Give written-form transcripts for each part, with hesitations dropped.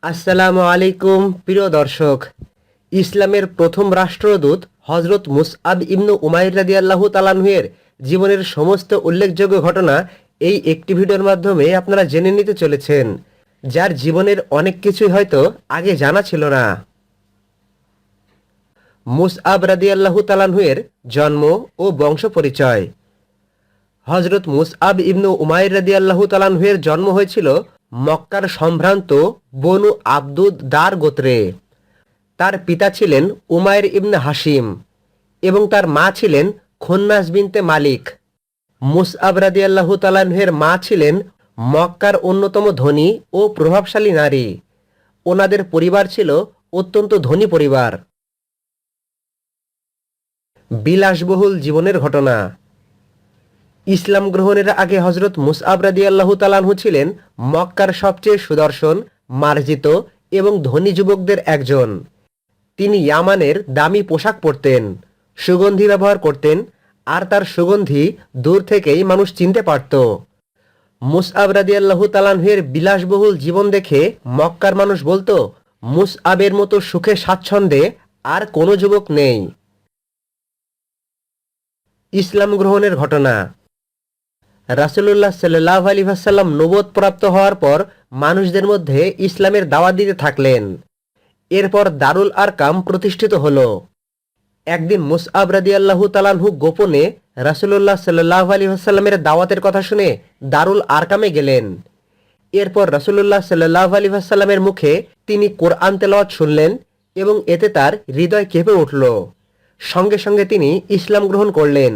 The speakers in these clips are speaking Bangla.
আসসালামু আলাইকুম প্রিয় দর্শক। ইসলামের প্রথম রাষ্ট্রদূত হজরত মুসআব ইবনু উমাইর রাদিয়াল্লাহু তাআলার জীবনের সমস্ত উল্লেখযোগ্য ঘটনা এই একটি ভিডিওর মাধ্যমে আপনারা জেনে নিতে চলেছেন, যার জীবনের অনেক কিছুই হয়তো আগে জানা ছিল না। মুসআব রাদিয়াল্লাহু তাআলার জন্ম ও বংশ পরিচয়। হজরত মুসআব ইবনু উমাইর রাদিয়াল্লাহু তাআলার জন্ম হয়েছিল মক্কার সম্ভ্রান্ত বনু আব্দুদ দার গোত্রে। তার পিতা ছিলেন উমাইর ইবনে হাশিম এবং তার মা ছিলেন খুন্নাস বিনতে মালিক। মুসআব রাদিয়াল্লাহু তাআলার মা ছিলেন মক্কার অন্যতম ধনী ও প্রভাবশালী নারী। ওনাদের পরিবার ছিল অত্যন্ত ধনী পরিবার। বিলাসবহুল জীবনের ঘটনা। ইসলাম গ্রহণের আগে হজরত মুসআব রাদিয়াল্লাহু তাআলা ছিলেন মক্কার সবচেয়ে সুদর্শন, মার্জিত এবং ধনী যুবকদের একজন। তিনি ইয়ামানের দামি পোশাক পরতেন, সুগন্ধি ব্যবহার করতেন, আর তার সুগন্ধি দূর থেকেই মানুষ চিনতে পারত। মুসআব রাদিয়াল্লাহু তাআলার বিলাসবহুল জীবন দেখে মক্কার মানুষ বলতো, মুসআবের মতো সুখে স্বাচ্ছন্দ্যে আর কোনো যুবক নেই। ইসলাম গ্রহণের ঘটনা। রাসূলুল্লাহ সাল্লাল্লাহু আলাইহি ওয়াসাল্লাম নবুয়ত প্রাপ্ত হওয়ার পর মানুষদের মধ্যে ইসলামের দাওয়াত দিতে থাকলেন। এরপর দারুল আরকাম প্রতিষ্ঠিত হলো। একদিন মুসআব রাদিয়াল্লাহু তাআলা গোপনে রাসূলুল্লাহ সাল্লাল্লাহু আলাইহি ওয়াসাল্লামের দাওয়াতের কথা শুনে দারুল আরকামে গেলেন। এরপর রাসূলুল্লাহ সাল্লাল্লাহু আলাইহি ওয়াসাল্লামের মুখে তিনি কোরআন তেলাওয়াত শুনলেন এবং এতে তার হৃদয় কেঁপে উঠল। সঙ্গে সঙ্গে তিনি ইসলাম গ্রহণ করলেন।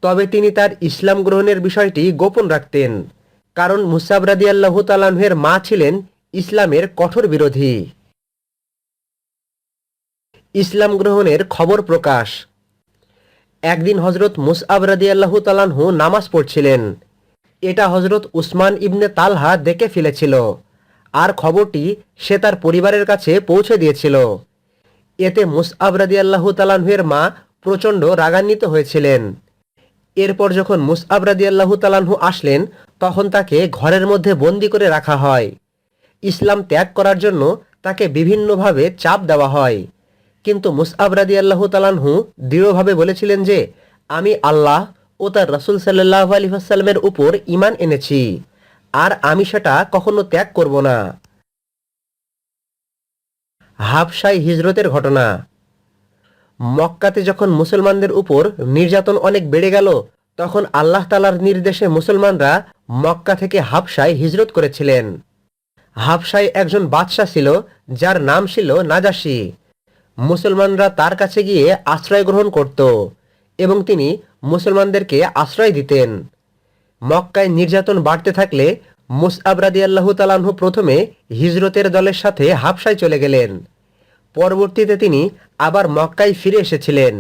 তবে তিনি তার ইসলাম গ্রহণের বিষয়টি গোপন রাখতেন, কারণ মুসআব রাদিয়াল্লাহু তাআলার মা ছিলেন ইসলামের কঠোর বিরোধী। ইসলাম গ্রহণের খবর প্রকাশ। একদিন হজরত মুসআব রাদিয়াল্লাহু তাআলা নামাজ পড়ছিলেন। এটা হজরত উসমান ইবনে তালহা দেখে ফেলেছিল, আর খবরটি সে তার পরিবারের কাছে পৌঁছে দিয়েছিল। এতে মুসআব রাদিয়াল্লাহু তাআলার মা প্রচণ্ড রাগান্বিত হয়েছিলেন। এরপর যখন মুসআব রাদিয়াল্লাহু তাআলা আসলেন, তখন তাকে ঘরের মধ্যে বন্দি করে রাখা হয়। ইসলাম ত্যাগ করার জন্য তাকে বিভিন্নভাবে চাপ দেওয়া হয়, কিন্তু মুসআব রাদিয়াল্লাহু তাআলা দৃঢ়ভাবে বলেছিলেন যে, আমি আল্লাহ ও তার রাসূল সাল্লাল্লাহু আলাইহি ওয়াসাল্লামের উপর ঈমান এনেছি, আর আমি সেটা কখনো ত্যাগ করব না। হাবশায় হিজরতের ঘটনা। মক্কাতে যখন মুসলমানদের উপর নির্যাতন অনেক বেড়ে গেল, তখন আল্লাহ তাআলার নির্দেশে মুসলমানরা মক্কা থেকে হাবশায় হিজরত করেছিলেন। হাবশায় একজন বাদশা ছিল, যার নাম ছিল নাজাশী। মুসলমানরা তার কাছে গিয়ে আশ্রয় গ্রহণ করত এবং তিনি মুসলমানদেরকে আশ্রয় দিতেন। মক্কায় নির্যাতন বাড়তে থাকলে মুসআব রাদিয়াল্লাহু তাআলা প্রথমে হিজরতের দলের সাথে হাবশায় চলে গেলেন। পরবর্তীতে তিনি আবার মক্কায় ফিরে এসেছিলেন,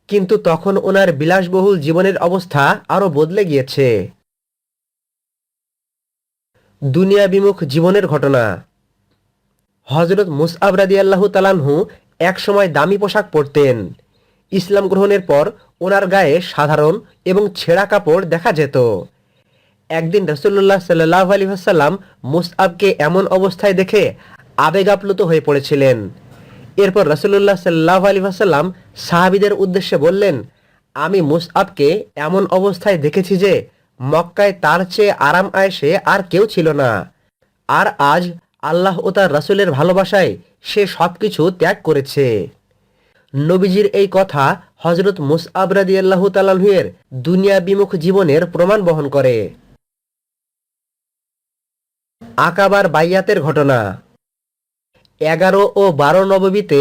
কিন্তু তখন ওনার বিলাসবহুল জীবনের অবস্থা আরও বদলে গিয়েছে। দুনিয়া বিমুখ জীবনের ঘটনা। হজরত মুসআব রাদিয়াল্লাহু তাআলা এক সময় দামি পোশাক পরতেন। ইসলাম গ্রহণের পর ওনার গায়ে সাধারণ এবং ছেঁড়া কাপড় দেখা যেত। একদিন রাসূলুল্লাহ সাল্লাল্লাহু আলাইহি ওয়াসাল্লাম মুসআবকে এমন অবস্থায় দেখে আবেগ আপ্লুত হয়ে পড়েছিলেন। এরপর রাসূলুল্লাহ সাল্লাল্লাহু আলাইহি ওয়াসাল্লাম সাহাবীদের উদ্দেশ্যে বললেন, আমি মুসআবকে এমন অবস্থায় দেখেছি যে মক্কায় তার চেয়ে আরাম আয়েশে আর কেউ ছিল না, আর আজ আল্লাহ ও তার রাসূলের ভালোবাসায় সে সবকিছু ত্যাগ করেছে। নবীজির এই কথা হযরত মুসআব রাদিয়াল্লাহু তাআলার দুনিয়া বিমুখ জীবনের প্রমাণ বহন করে। আকাবার বাইয়াতের ঘটনা। 11 ও 12 নববীতে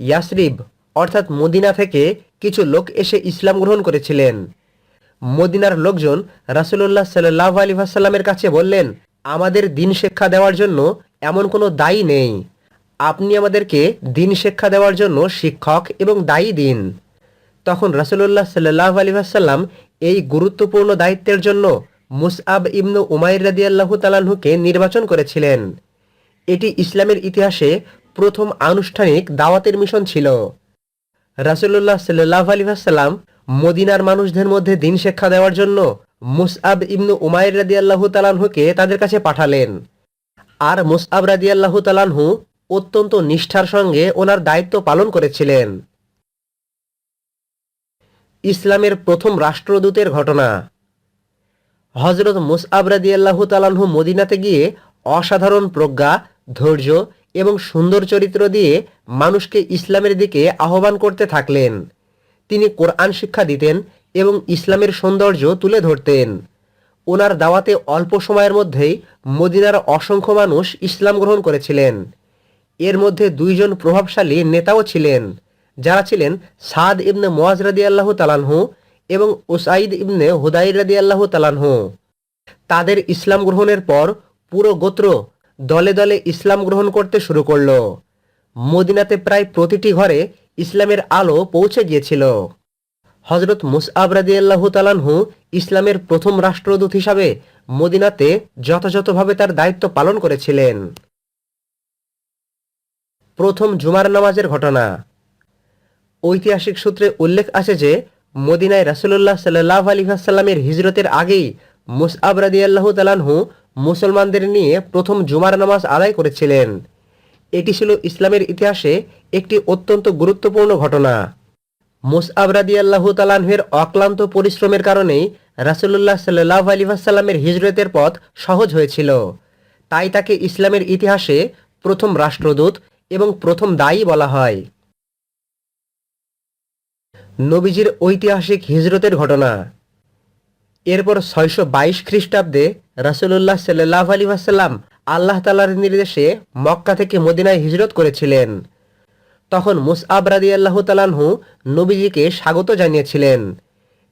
ইয়াসরিব অর্থাৎ মদিনা থেকে কিছু লোক এসে ইসলাম গ্রহণ করেছিলেন। মদিনার লোকজন রাসূলুল্লাহ সাল্লাল্লাহু আলাইহি ওয়াসাল্লামের কাছে বললেন, আমাদের দ্বীন শিক্ষা দেওয়ার জন্য এমন কোনো দায়ী নেই, আপনি আমাদেরকে দ্বীন শিক্ষা দেওয়ার জন্য শিক্ষক এবং দায়ী দিন। তখন রাসূলুল্লাহ সাল্লাল্লাহু আলাইহি ওয়াসাল্লাম এই গুরুত্বপূর্ণ দায়িত্বের জন্য মুসআব ইবনু উমাইর রাদিয়াল্লাহু তাআলাকে নির্বাচন করেছিলেন। এটি ইসলামের ইতিহাসে প্রথম আনুষ্ঠানিক দাওয়াতের মিশন ছিল। রাসূলুল্লাহ সাল্লাল্লাহু আলাইহি ওয়াসাল্লাম মদিনার মানুষদের মধ্যে দ্বীন শিক্ষা দেওয়ার জন্য মুসআব ইবনু উমাইর রাদিয়াল্লাহু তাআলাকে তাদের কাছে পাঠালেন। আর মুসআব রাদিয়াল্লাহু তাআলা আনহু অত্যন্ত নিষ্ঠার সঙ্গে ওনার দায়িত্ব পালন করেছিলেন। ইসলামের প্রথম রাষ্ট্রদূতের ঘটনা। হযরত মুসআব রাদিয়াল্লাহু তাআলা আনহু মদিনাতে গিয়ে অসাধারণ প্রজ্ঞা, ধৈর্য এবং সুন্দর চরিত্র দিয়ে মানুষকে ইসলামের দিকে আহ্বান করতে থাকলেন। তিনি কোরআন শিক্ষা দিতেন এবং ইসলামের সৌন্দর্য তুলে ধরতেন। ওনার দাওয়াতে অল্প সময়ের মধ্যেই মদিনার অসংখ্য মানুষ ইসলাম গ্রহণ করেছিলেন। এর মধ্যে দুইজন প্রভাবশালী নেতাও ছিলেন, যারা ছিলেন সাদ ইবনে মুআজ রাদিয়াল্লাহু তাআলা আনহু এবং উসাইদ ইবনে হুদাইর রাদিয়াল্লাহু তাআলা আনহু। তাদের ইসলাম গ্রহণের পর পুরো গোত্র দলে দলে ইসলাম গ্রহণ করতে শুরু করল। মদিনাতে প্রায় প্রতিটি ঘরে ইসলামের আলো পৌঁছে গিয়েছিল। হযরত মুসআব রাদিয়াল্লাহু তাআলা আনহু ইসলামের প্রথম রাষ্ট্রদূত হিসাবে মদিনাতে যথাযথভাবে তার দায়িত্ব পালন করেছিলেন। প্রথম জুমার নামাজের ঘটনা। ঐতিহাসিক সূত্রে উল্লেখ আছে যে মদিনায় রাসূলুল্লাহ সাল্লাল্লাহু আলাইহি ওয়াসাল্লামের হিজরতের আগেই মুসআব রাদিয়াল্লাহু তাআলা আনহু মুসলমানদের নিয়ে প্রথম জুমার নামাজ আদায় করেছিলেন। এটি ছিল ইসলামের ইতিহাসে একটি অত্যন্ত গুরুত্বপূর্ণ ঘটনা। মুসআব রাদিয়াল্লাহু তাআলা আনহুর অক্লান্ত পরিশ্রমের কারণেই রাসূলুল্লাহ সাল্লাল্লাহু আলাইহি ওয়াসাল্লামের হিজরতের পথ সহজ হয়েছিল। তাই তাকে ইসলামের ইতিহাসে প্রথম রাষ্ট্রদূত এবং প্রথম দায়ী বলা হয়। নবীজির ঐতিহাসিক হিজরতের ঘটনা। এরপর ৬২২ খ্রিস্টাব্দে রাসূলুল্লাহ সাল্লাল্লাহু আলাইহি ওয়াসাল্লাম আল্লাহ তাআলার নির্দেশে মক্কা থেকে মদিনায় হিজরত করেছিলেন। তখন মুসআব রাদিয়াল্লাহু তাআলা আনহু নবীজিকে স্বাগত জানিয়েছিলেন।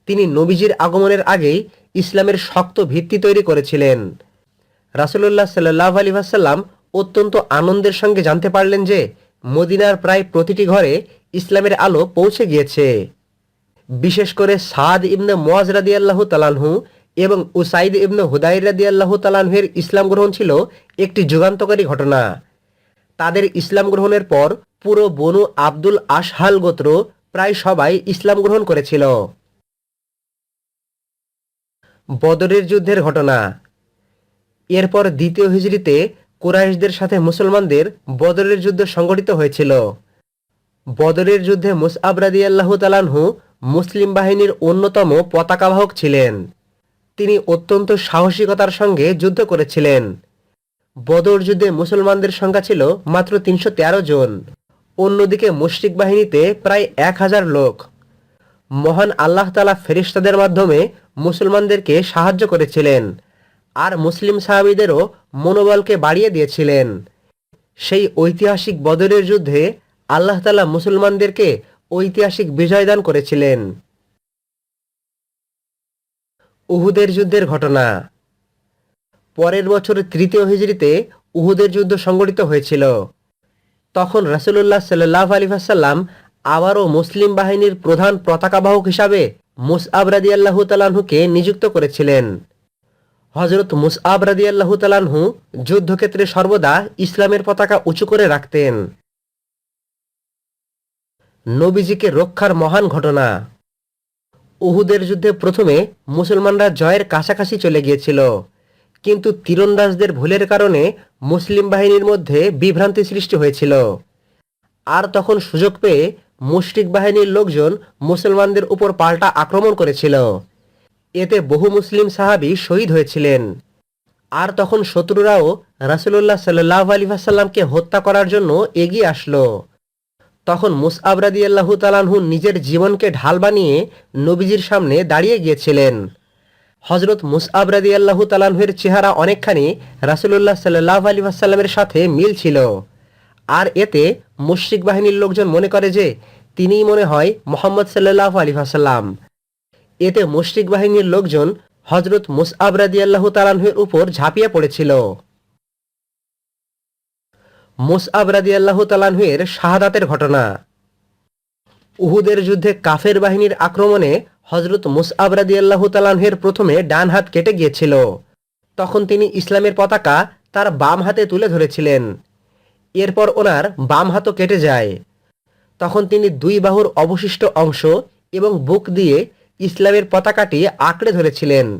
তিনি নবীজির আগমনের আগেই ইসলামের শক্ত ভিত্তি তৈরি করেছিলেন। রাসূলুল্লাহ সাল্লাল্লাহু আলাইহি ওয়াসাল্লাম অত্যন্ত আনন্দের সঙ্গে জানতে পারলেন যে মদিনার প্রায় প্রতিটি ঘরে ইসলামের আলো পৌঁছে গিয়েছে। বিশেষ করে সাদ ইবনে মুআজ রাদিয়াল্লাহু তাআলা আনহু এবং উসাইদ ইবনে হুদাইর রাদিয়াল্লাহু তাআলা আনহুর ইসলাম গ্রহণ ছিল একটি যুগান্তকারী ঘটনা। তাদের ইসলাম গ্রহণের পর পুরো বনু আব্দুল আশহাল গোত্র প্রায় সবাই ইসলাম গ্রহণ করেছিল। বদরের যুদ্ধের ঘটনা। এরপর দ্বিতীয় হিজরিতে কুরাইশদের সাথে মুসলমানদের বদরের যুদ্ধ সংঘটিত হয়েছিল। বদরের যুদ্ধে মুসআব রাদিয়াল্লাহু তাআলা আনহু মুসলিম বাহিনীর অন্যতম পতাকাবাহক ছিলেন। তিনি অত্যন্ত সাহসিকতার সঙ্গে যুদ্ধ করেছিলেন। বদর যুদ্ধে মুসলমানদের সংখ্যা ছিল মাত্র ৩১৩ জন। অন্যদিকে মুশরিক বাহিনীতে প্রায় ১০০০ লোক। মহান আল্লাহ তাআলা ফেরেশতাদের মাধ্যমে মুসলমানদেরকে সাহায্য করেছিলেন আর মুসলিম সাহাবীদেরও মনোবলকে বাড়িয়ে দিয়েছিলেন। সেই ঐতিহাসিক বদরের যুদ্ধে আল্লাহ তাআলা মুসলমানদেরকে ঐতিহাসিক বিজয় দান করেছিলেন। উহুদের যুদ্ধের ঘটনা। পরের বছর তৃতীয় হিজরিতে উহুদের যুদ্ধ সংঘটিত হয়েছিল। তখন রাসূলুল্লাহ সাল্লাল্লাহু আলাইহি ওয়াসাল্লাম আবারও মুসলিম বাহিনীর প্রধান পতাকাবাহক হিসাবে মুসআব রাদিয়াল্লাহু তাআলা আনহুকে নিযুক্ত করেছিলেন। হযরত মুসআব রাদিয়াল্লাহু তাআলা আনহু যুদ্ধক্ষেত্রে সর্বদা ইসলামের পতাকা উঁচু করে রাখতেন। নবীজিকে রক্ষার মহান ঘটনা। উহুদের যুদ্ধে প্রথমে মুসলমানরা জয়ের কাছাকাছি চলে গিয়েছিল, কিন্তু তীরন্দাজদের ভুলের কারণে মুসলিম বাহিনীর মধ্যে বিভ্রান্তি সৃষ্টি হয়েছিল। আর তখন সুযোগ পেয়ে মুশরিক বাহিনীর লোকজন মুসলমানদের উপর পাল্টা আক্রমণ করেছিল। এতে বহু মুসলিম সাহাবী শহীদ হয়েছিলেন। আর তখন শত্রুরাও রাসূলুল্লাহ সাল্লাল্লাহু আলাইহি ওয়াসাল্লামকে হত্যা করার জন্য এগিয়ে আসলো। তখন মুসআব রাদিয়াল্লাহু তাআলা আনহু নিজের জীবনকে ঢাল বানিয়ে নবীজির সামনে দাঁড়িয়ে গিয়েছিলেন। হযরত মুসআব রাদিয়াল্লাহু তাআলা আনহুর চেহারা অনেকখানি রাসূলুল্লাহ সাল্লাল্লাহু আলাইহি ওয়াসাল্লামের সাথে মিল ছিল। আর এতে মুশরিক বাহিনীর লোকজন মনে করে যে তিনিই মনে হয় মুহাম্মদ সাল্লাল্লাহু আলাইহি ওয়াসাল্লাম। এতে মুশরিক বাহিনীর লোকজন হযরত মুসআব রাদিয়াল্লাহু তাআলা আনহুর উপর ঝাঁপিয়ে পড়েছিল। মুসআব রাদিয়াল্লাহু তাআলা আনহুর শাহাদাতের ঘটনা। উহুদের যুদ্ধে কাফের বাহিনীর আক্রমণে হযরত মুসআব রাদিয়াল্লাহু তাআলা আনহুর প্রথমে ডান হাত কেটে গিয়েছিল। তখন তিনি ইসলামের পতাকা তার বাম হাতে তুলে ধরেছিলেন। এরপর ওনার বাম হাতও কেটে যায়। তখন তিনি দুই বাহুর অবশিষ্ট অংশ এবং বুক দিয়ে ইসলামের পতাকাটি আঁকড়ে ধরেছিলেন।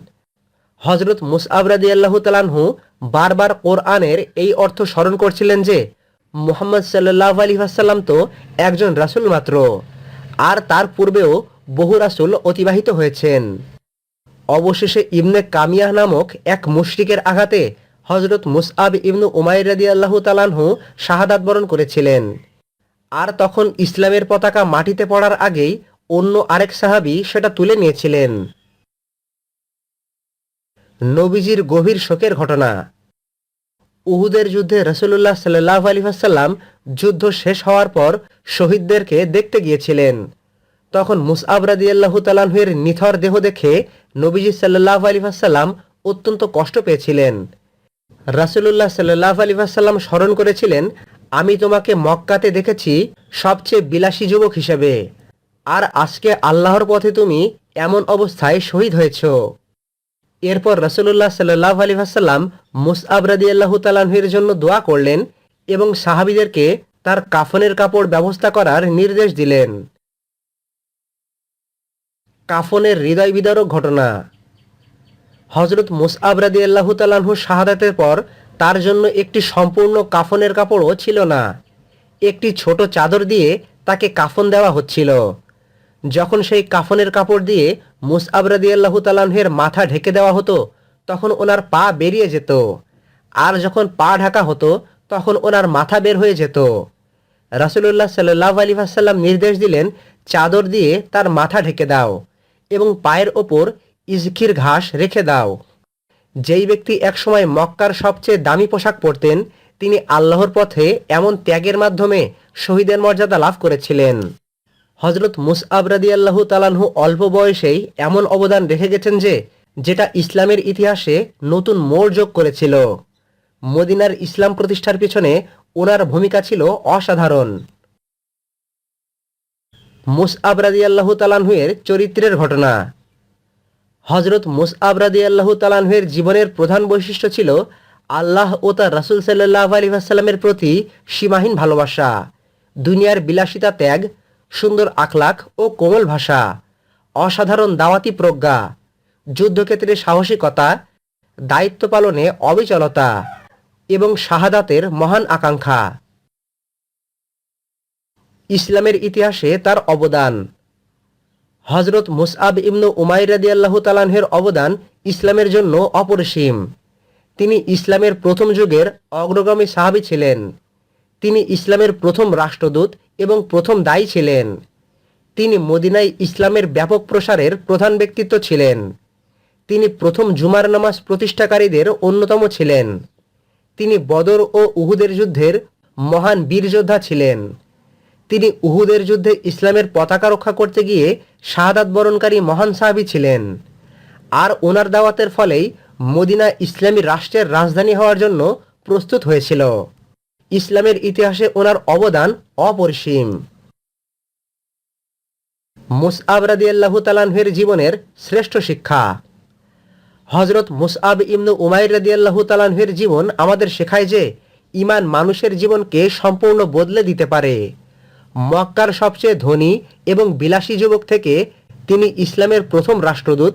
হযরত মুসআব রাদিয়াল্লাহু তাআলা আনহু বারবার কোরআনের এই অর্থ স্মরণ করছিলেন যে মুহাম্মদ সাল্লাল্লাহু আলাইহি ওয়াসাল্লাম তো একজন রাসূল মাত্র, আর তার পূর্বেও বহু রাসূল অতিবাহিত হয়েছেন। অবশেষে ইবনে কামিয়াহ নামক এক মুশরিকের আঘাতে হযরত মুসআব ইবনু উমাইর রাদিয়াল্লাহু তাআলা আনহু শাহাদাত বরণ করেছিলেন। আর তখন ইসলামের পতাকা মাটিতে পড়ার আগেই অন্য আরেক সাহাবী সেটা তুলে নিয়েছিলেন। নবীজির গভীর শোকের ঘটনা। উহুদের যুদ্ধে রাসূলুল্লাহ সাল্লাল্লাহু আলাইহি ওয়াসাল্লাম যুদ্ধ শেষ হওয়ার পর শহীদদেরকে দেখতে গিয়েছিলেন। তখন মুসআব রাদিয়াল্লাহু তাআলা আনহু এর নিথর দেহ দেখে নবীজি সাল্লাল্লাহু আলাইহি ওয়াসাল্লাম অত্যন্ত কষ্ট পেয়েছিলেন। রাসূলুল্লাহ সাল্লাল্লাহু আলাইহি ওয়াসাল্লাম স্মরণ করেছিলেন, আমি তোমাকে মক্কাতে দেখেছি সবচেয়ে বিলাসী যুবক হিসেবে, আর আজকে আল্লাহর পথে তুমি এমন অবস্থায় শহীদ হয়েছ। এরপর রাসূলুল্লাহ সাল্লাল্লাহু আলাইহি ওয়াসাল্লাম মুসআব রাদিয়াল্লাহু তাআলা আনহু এর জন্য দোয়া করলেন এবং সাহাবীদেরকে তার কাফনের কাপড় ব্যবস্থা করার নির্দেশ দিলেন। কাফনের হৃদয় বিদারক ঘটনা। হযরত মুসআব রাদিয়াল্লাহু তাআলা আনহু শাহাদাতের পর তার জন্য একটি সম্পূর্ণ কাফনের কাপড়ও ছিল না। একটি ছোট চাদর দিয়ে তাকে কাফন দেওয়া হচ্ছিল। যখন সেই কাফনের কাপড় দিয়ে মুসআব রাদিয়াল্লাহু তাআলা আনহু এর মাথা ঢেকে দেওয়া হতো তখন ওনার পা বেরিয়ে যেত, আর যখন পা ঢাকা হতো তখন ওনার মাথা বের হয়ে যেত। রাসূলুল্লাহ সাল্লাল্লাহু আলাইহি ওয়াসাল্লাম নির্দেশ দিলেন, চাদর দিয়ে তার মাথা ঢেকে দাও এবং পায়ের ওপর ইজখির ঘাস রেখে দাও। যেই ব্যক্তি একসময় মক্কার সবচেয়ে দামি পোশাক পরতেন তিনি আল্লাহর পথে এমন ত্যাগের মাধ্যমে শহীদের মর্যাদা লাভ করেছিলেন। হযরত মুসআব রাদিয়াল্লাহু তাআলা আনহু অল্প বয়সেই এমন অবদান রেখে গেছেন যে যেটা ইসলামের ইতিহাসে নতুন মোড় যোগ করেছিল। মদিনার ইসলাম প্রতিষ্ঠার পিছনে ওনার ভূমিকা ছিল অসাধারণ। মুসআব রাদিয়াল্লাহু তাআলা আনহু এর চরিত্রের ঘটনা। হযরত মুসআব রাদিয়াল্লাহু তাআলা আনহু এর জীবনের প্রধান বৈশিষ্ট্য ছিল আল্লাহ ও তার রাসূল সাল্লাল্লাহু আলাইহি ওয়াসাল্লামের প্রতি সীমাহীন ভালোবাসা, দুনিয়ার বিলাসিতা ত্যাগ, সুন্দর আখলাক ও কোমল ভাষা, অসাধারণ দাওয়াতি প্রজ্ঞা, যুদ্ধক্ষেত্রে সাহসিকতা, দায়িত্ব পালনে অবিচলতা এবং শাহাদাতের মহান আকাঙ্ক্ষা। ইসলামের ইতিহাসে তার অবদান। হযরত মুসআব ইবনু উমাইর রাদিয়াল্লাহু তাআলা আনহু এর অবদান ইসলামের জন্য অপরিসীম। তিনি ইসলামের প্রথম যুগের অগ্রগামী সাহাবী ছিলেন। তিনি ইসলামের প্রথম রাষ্ট্রদূত এবং প্রথম দায়ী ছিলেন। তিনি মদিনায় ইসলামের ব্যাপক প্রসারের প্রধান ব্যক্তিত্ব ছিলেন। তিনি প্রথম জুমার নামাজ প্রতিষ্ঠাকারীদের অন্যতম ছিলেন। তিনি বদর ও উহুদের যুদ্ধের মহান বীর যোদ্ধা ছিলেন। তিনি উহুদের যুদ্ধে ইসলামের পতাকা রক্ষা করতে গিয়ে শাহাদাত বরণকারী মহান সাহাবী ছিলেন। আর ওনার দাওয়াতের ফলেই মদিনা ইসলামী রাষ্ট্রের রাজধানী হওয়ার জন্য প্রস্তুত হয়েছিল। ইসলামের ইতিহাসে ওনার অবদান অপরিসীম। মুসআব রাদিয়াল্লাহু তাআলা আনহু এর জীবনের শ্রেষ্ঠ শিক্ষা। হযরত মুসআব ইবনু উমাইর রাদিয়াল্লাহু তাআলা আনহু এর জীবন আমাদের শেখায় যে ঈমান মানুষের জীবনকে সম্পূর্ণ বদলে দিতে পারে। মক্কার সবচেয়ে ধনী এবং বিলাসী যুবক থেকে তিনি ইসলামের প্রথম রাষ্ট্রদূত,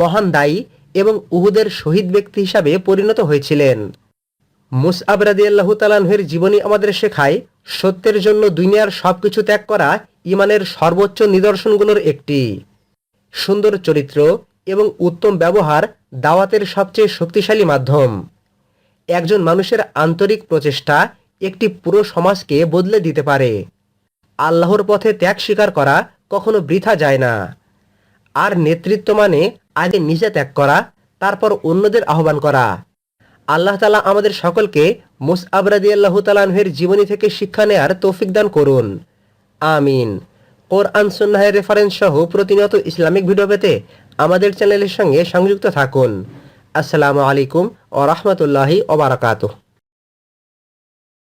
মহান দায়ী এবং উহুদের শহীদ ব্যক্তি হিসাবে পরিণত হয়েছিলেন। মুসআব রাদিয়াল্লাহু তাআলা আনহু এর জীবনী আমাদের শেখায় সত্যের জন্য দুনিয়ার সবকিছু ত্যাগ করা ঈমানের সর্বোচ্চ নিদর্শনগুলোর একটি। সুন্দর চরিত্র এবং উত্তম ব্যবহার দাওয়াতের সবচেয়ে শক্তিশালী মাধ্যম। একজন মানুষের আন্তরিক প্রচেষ্টা একটি পুরো সমাজকে বদলে দিতে পারে। আল্লাহর পথে ত্যাগ স্বীকার করা কখনো বৃথা যায় না। আর নেতৃত্ব মানে আগে নিজে ত্যাগ করা, তারপর অন্যদের আহ্বান করা। আল্লাহ তাআলা আমাদের সকলকে মুসআব রাদিয়াল্লাহু তাআলা আনহু এর জীবনী থেকে শিক্ষা নেয়ার তৌফিক দান করুন। আমিন। কোরআন সুন্নাহের রেফারেন্স সহ প্রতিনিয়ত ইসলামিক ভিডিও পেতে আমাদের চ্যানেলের সঙ্গে সংযুক্ত থাকুন। আসসালামু আলাইকুম ওয়া রাহমাতুল্লাহি ওয়া বারাকাতুহু।